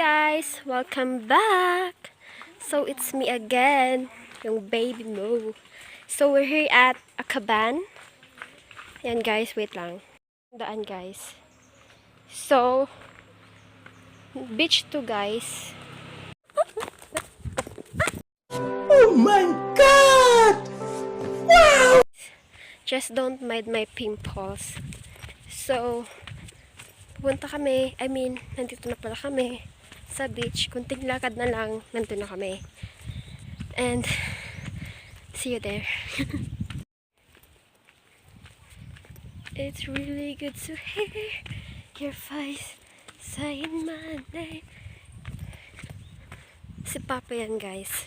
guys! Welcome back! So, it's me again, yung baby mo. So, we're here at Akaban. Yan guys, wait lang. Daan guys. So, beach to guys. Oh my God! Wow! Just don't mind my pimples. So, punta kami, nandito na pala kami sa beach. Kunting lakad na lang, nandito na kami. And, see you there. It's really good to hear your voice saying my name. Si Papa yan guys.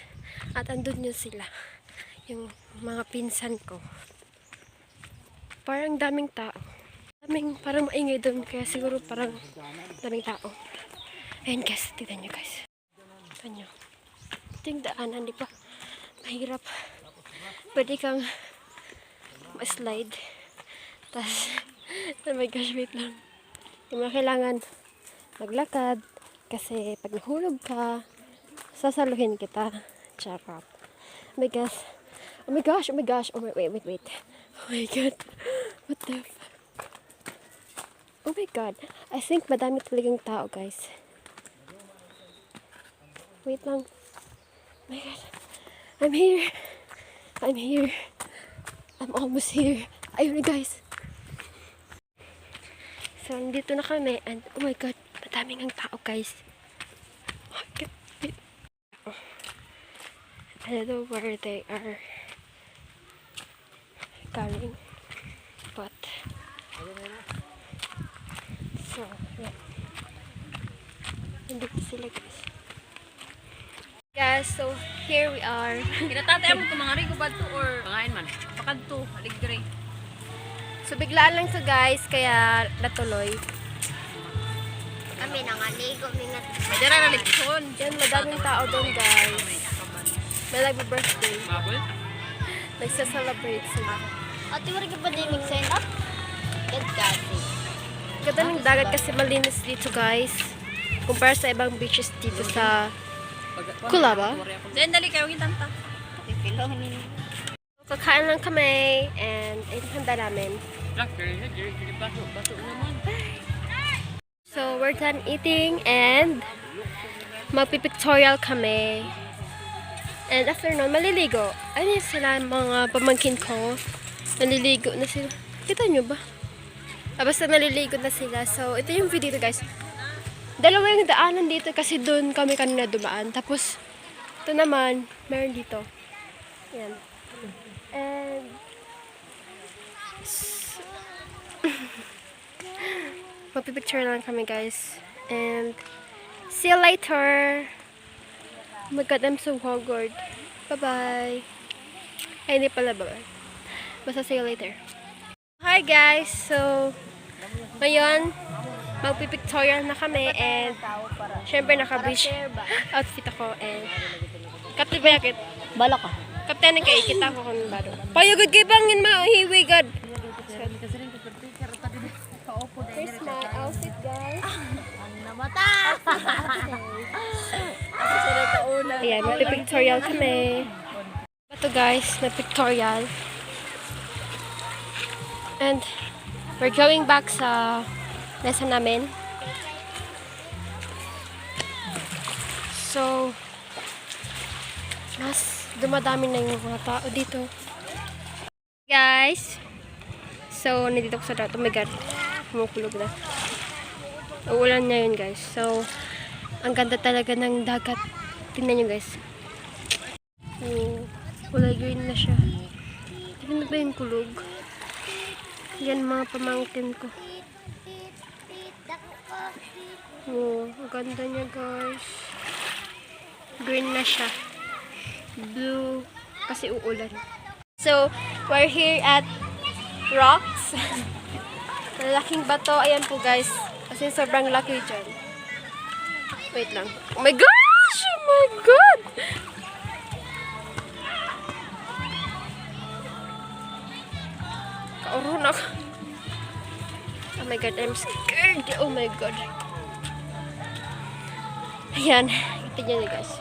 At andun yun sila. Yung mga pinsan ko. Parang daming tao. Parang maingay doon. Kaya siguro parang daming tao. Ayan guys. Tignan nyo guys. Tignan nyo. Ito yung daanan. Di ba? Mahirap. Pwede kang ma-slide. Tapos, oh my gosh, wait lang. Yung mga kailangan maglakad. Kasi pag nahulog ka, sasaluhin kita. Charot. Oh my gosh. Oh my gosh. Oh my gosh. Oh, wait. Oh my God. What the fuck? Oh my God. I think madami talagang tao, guys. Wait lang. Oh my God. I'm here. I'm almost here. Ayun na, guys. So, nandito na kami. And, oh my God. Madaming ang tao, guys. Oh my God. I don't know where they are going. But, so, yeah. Nandito sila, guys. Guys, so, here we are. Kinatatay mo kung mga rigo ba ito or pangain man? Pakad to, aligre. So, biglaan lang to guys, kaya natuloy. Kami nangaligo, mingat. May dara na leksyon. Yan, madaming tao doon guys. May nagbe-birthday. Mabul? Nagsa-celebrate sila. Ate, wala ka ba din mag-sign up? Good kasi. Ganda ng dagat kasi malinis dito guys. Kumpara sa ibang beaches dito sa Kulaba. Diyan, dali kayo, gitanta. Pipilong nila. Kakain lang kami and ito handa namin. Bato naman. So, we're done eating and magpipictorial kami. And after nun, maliligo. Ayun sila, mga pamangkin ko. Naliligo na sila. Kita nyo ba? Basta naliligo na sila. So, ito yung video guys. Dalawa yung daanan dito kasi doon kami kanina dumaan. Tapos, ito naman, meron dito. Yan. And, magpipicture lang kami guys. And, see you later. Oh my God, I'm so haggard. Bye-bye. Ay, hindi pala bye-bye. Basta see you later. Hi guys! So, ngayon, magpipictorial na kami and syempre naka-beach outfit ako and kapten ba yakit? Bala ka. Kapten na kayo, kita ko kung baro. Payagod kayo bangin mahiwi God! Here's my outfit guys. Namata! Ayan, magpipictorial kami. Ito guys, na pictorial. And we're going back sa lesson namin. So, mas dumadami na yung mga tao dito. Guys, so nandito ko sa dagat. Oh my God, kumukulog na. Uulan na yun guys. So, ang ganda talaga ng dagat. Tingnan nyo guys. Kulay green na siya. Tingnan ba yung kulog? Yan mga pamangkin ko. Ang ganda niya guys. Green na siya. Blue. Kasi uulan. So, we're here at rocks. Malaking bato. Ayan po guys. Kasi sobrang laki dyan. Wait lang. Oh my gosh! Oh my God! Kaurun ako. Oh my God, I'm scared. Oh my God. Ayan. Tignan niyo guys.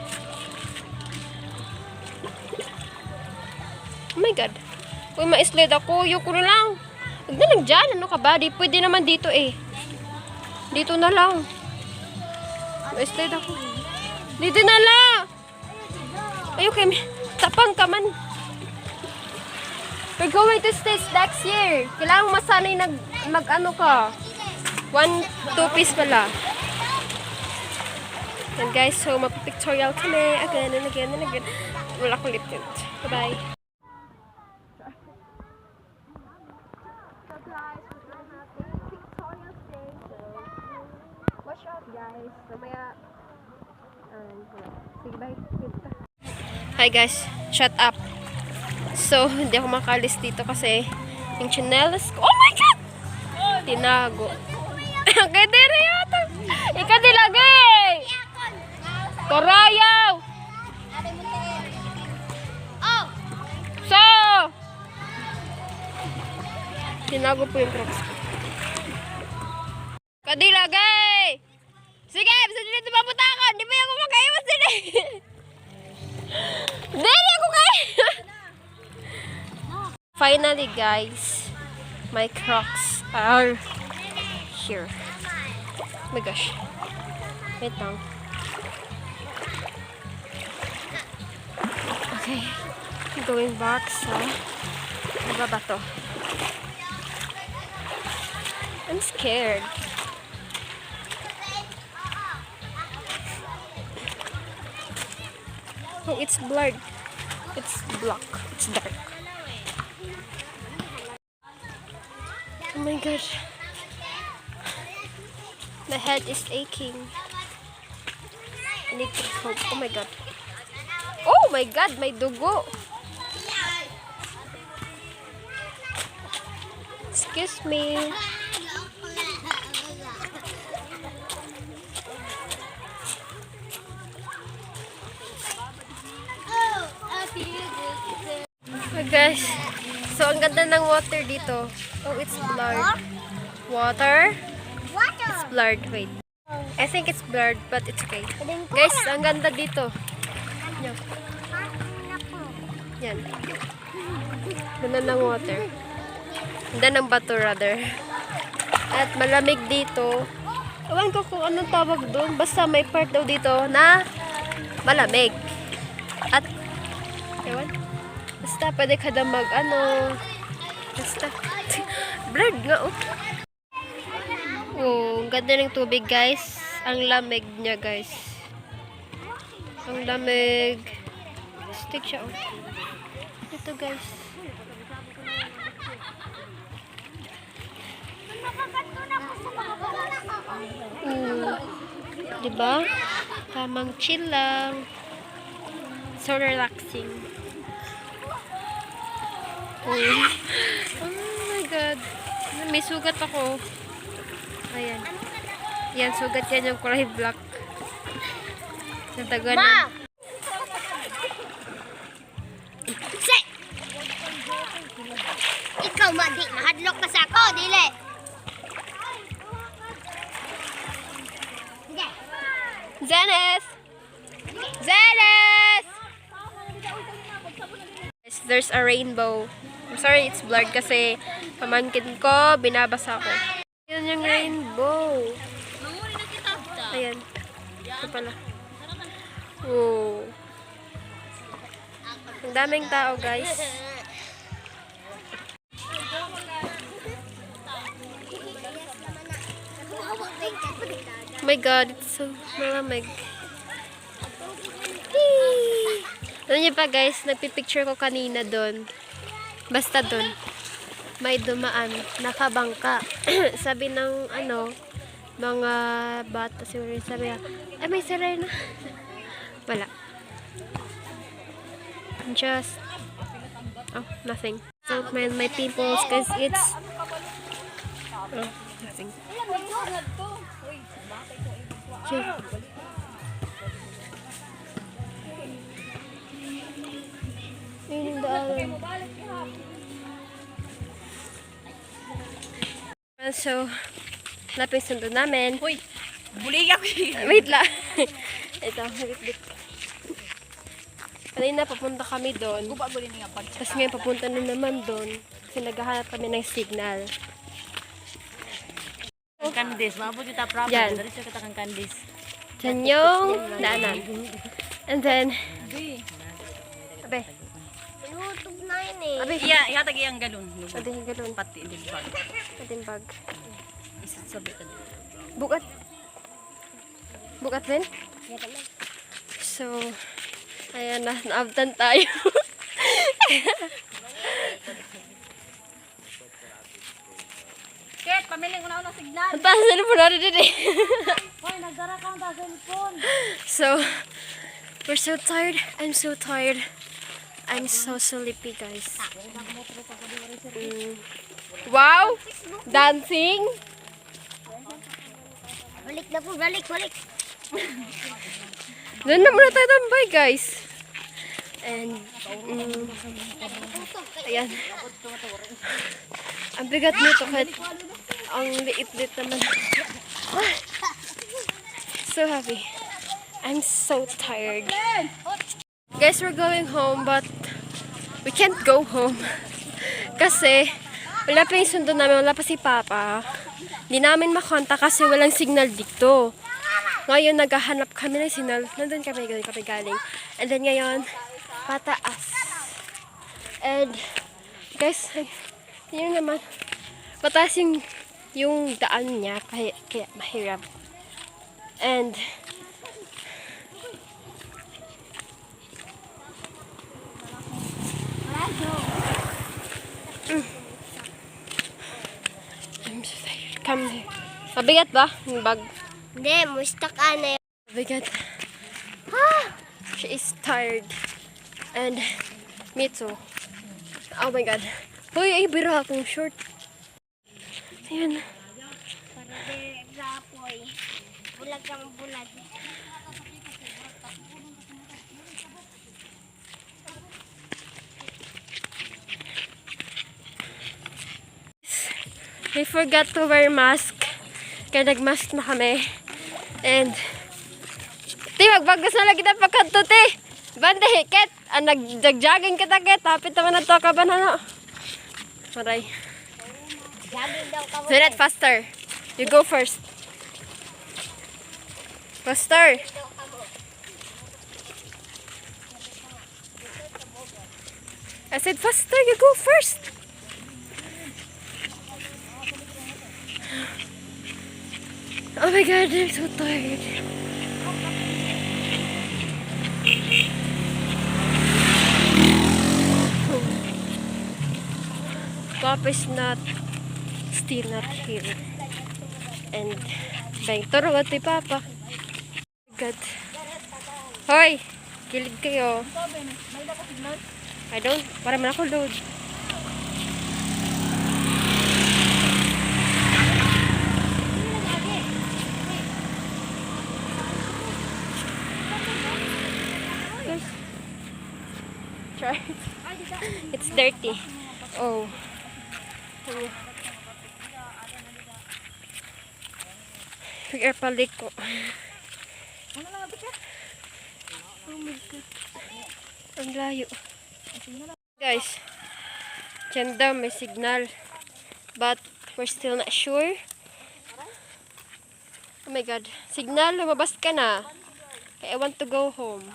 Oh my God. Uy, ma-slide ako. Ayoko na lang. Huwag na lang dyan. Ano ka ba? Di, pwede naman dito eh. Dito na lang. Ma-slide ako. Dito na lang. Ayoko. Tapang ka man. We're going to States next year. Kailangan masanay mag-ano ka. 1-2 piece pala. And guys, so mapipictorial kami again and again and again. Wala ko lip tint. Bye-bye. Watch out guys. Mamaya. Sige, bye. Hi guys. Shut up. So, hindi ako makalis dito kasi yung chinelas ko. Oh my God! Tinago. Kaya dire yata. Ika dilagay! Korayaw! Oh! So! Tinago po yung crocs ko. Kadilagay! Sige, basta dito mapunta ako. Di ba yung ako makaiwas din eh? Dili ako kaya! Finally guys, my crocs are here. Oh my gosh. Wait lang. Okay. Going back sa ano ba to? I'm scared. Oh, it's blurred. It's black. It's dark. Oh my gosh. My head is aching. I need to hope. Oh my God. Oh my God, may dugo. Excuse me. Oh guys, so ang ganda ng water dito. Oh, it's blurred. Water? It's blurred. Wait. I think it's blurred, but it's okay. Guys, ang ganda dito. Yan. Yan. Ganda ng water. Ganda ng bato rather. At malamig dito. Ewan ko kung anong tawag doon. Basta may part daw dito na malamig. At ewan. Basta pwede ka na basta blurred nga oh. Oh, ang ganda ng tubig guys. Ang lamig niya guys. Ang lamig. Stick siya oh. Ito guys. Diba? Tamang chill lang. So relaxing. Oh my God. May sugat ako. Ayan. Yan, sugat yan yung kulay black. Nataga na. Say! Ikaw mahadlok ka sa ako, dili. Zenes! Zenes! There's a rainbow. I'm sorry it's blurred kasi pamangkin ko, binabasa ko. Yan yung rainbow. Ayan. Ito pala. Oh. Ang daming tao guys. Oh my God, it's so malamig. Alam niyo pa guys, nagpipicture ko kanina doon. Basta doon. May dumaan, nakabangka. Sabi ng mga bata siguro, sabi niya, ay may sirena. Wala. Just, oh, nothing. So, my pimples, cause it's, oh, nothing. Okay. Ayun yung daan. So, lapis sundo namin. Uy, bulig ako. Wait lang. Ito, bit-bit. Kanina papunta kami doon. Guba mo rin nga pag. Tapos ngayon papunta na naman doon. Kasi naghahanap kami ng signal. Candice, maabot yung top rapper. Yan. Dari siya kita kang Candice. Diyan yung daanan. And then, abe, Pinutog na yun eh. abe, Iya, ihatag iyang galon. ate yung galon. Pati din bag. Ate yung bag. Isasabi ka din. Bukat. Bukat din? So, ayan na, naabtan tayo. Ket, pamiling ko na unang signal. Ang taas na po natin din eh. Hoy, nagdara ka ang cellphone. So, we're so tired. I'm so tired. I'm so sleepy, guys. Wow! Dancing! Balik na po, balik. Doon na muna tayo tambay, guys. And, ayan. Ang bigat nito kahit ang liit-lit naman. So happy. I'm so tired. Guys, we're going home but we can't go home. Kasi wala pa yung sundo namin, wala pa si Papa. Hindi namin makontak kasi walang signal dito. Ngayon, naghahanap kami ng signal. Nandun kami galing. And then ngayon, pataas. And, guys, yun naman. Pataas yung daan niya, kaya mahirap. And, I'm so tired. Come here. Mabigat ba? Yung bag. Hindi, musta ka na yun. Mabigat. She is tired. And me too. Oh my God. Hoy, ay bira akong short. Ayan. Para di rapoy. Bulag kang bulag. We forgot to wear mask. Kaya nag-mask na kami. And, magbagos na lagi na pagkanto, te. Banda, hikit. Nag-jogging kita, ket. Hapit naman na to ka ba na, no? Maray. Jogging daw ka mo. Do that faster. You go first. Faster. I said faster. You go first. Oh my God, I'm so tired. Papa is still not here. And, bang, turuan ni Papa. God. Hoy! Kilig kayo. I don't, para man ako load. Try it. It's dirty. Oh. Pag-airpalik ko. Oh my God. Ang layo. Guys, dyan daw may signal. But we're still not sure. Oh my God. Signal, lumabas ka na. I want to go home.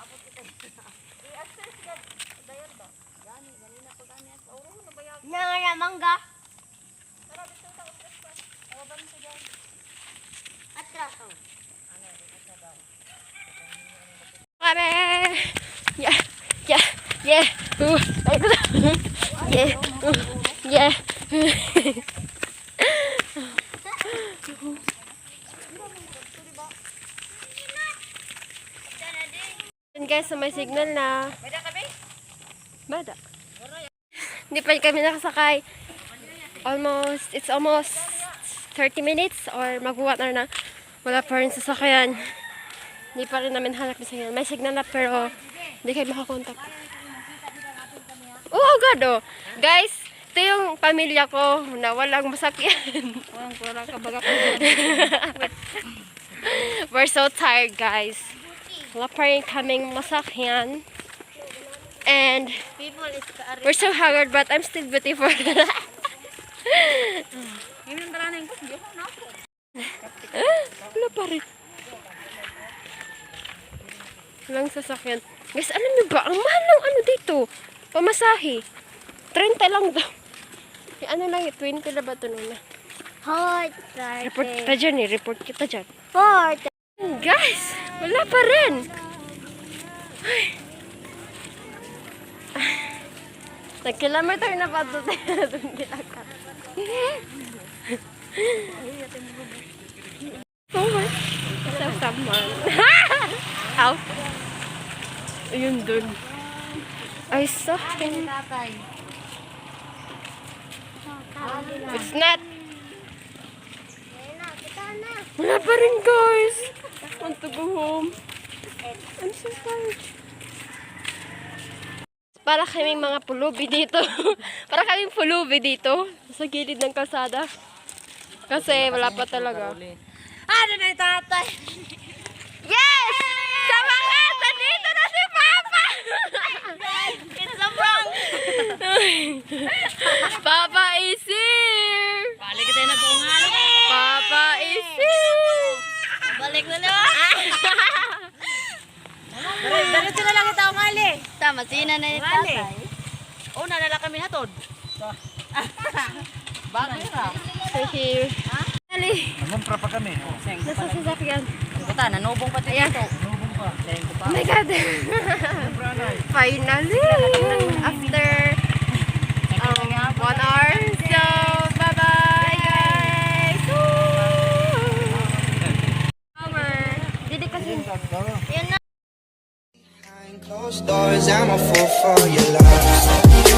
Na mangga. Atraso. Kare! Yeah! Yeah! Yeah! Yeah! Yeah! And guys, so may signal na. Bada. Hindi pa kami nakasakay. It's almost 30 minutes or mag-1 hour na. Wala pa rin sasakyan. Hindi pa rin namin hanap yung signal. May signal na pero hindi kayo makakontak. Oh, God, oh. Guys, ito yung pamilya ko na walang masakyan. Walang ka baga ko. We're so tired, guys. Wala pa rin kaming masakyan. And People is we're so haggard but I'm still beautiful. Ngayon ang dala na yung bus. Hindi ako na ako. Wala pa rin. Walang sasakyan. Guys, alam niyo ba, ang mahal ng ano dito? Pamasahe. 30 lang daw. Ano lang, 20 na ba ito na? hot. Report kita dyan eh. Report kita dyan. Hot. Guys, wala pa rin. Ay. Nag-kilometer na pa doon. Doon gilakad. Oh my. Sa someone. Ow. Ayun doon. I saw him. It's not. Wala pa rin, guys. I want to go home. I'm so tired. Para kaming mga pulubi dito. Para kaming pulubi dito. Sa gilid ng kalsada. Kasi wala pa talaga. Ano na yung tatay? Yes! Sa wakas! Nandito na si Papa! It's a prank. Papa is here! Balik ka tayo na buong halik. Papa is here! Balik na naman. Dito na lang kita umali. Tama, sina na ni tatay. Una na lang kami hatod. Bagay na. So here. Ali, Namumpra pa kami. nasa sasakyan. Buta, nanubong pati dito. Oh my God! Finally! After 1 hour. So, bye-bye guys! Hour. Didi kasi. Yan na. Behind closed doors, I'm a fool for your love.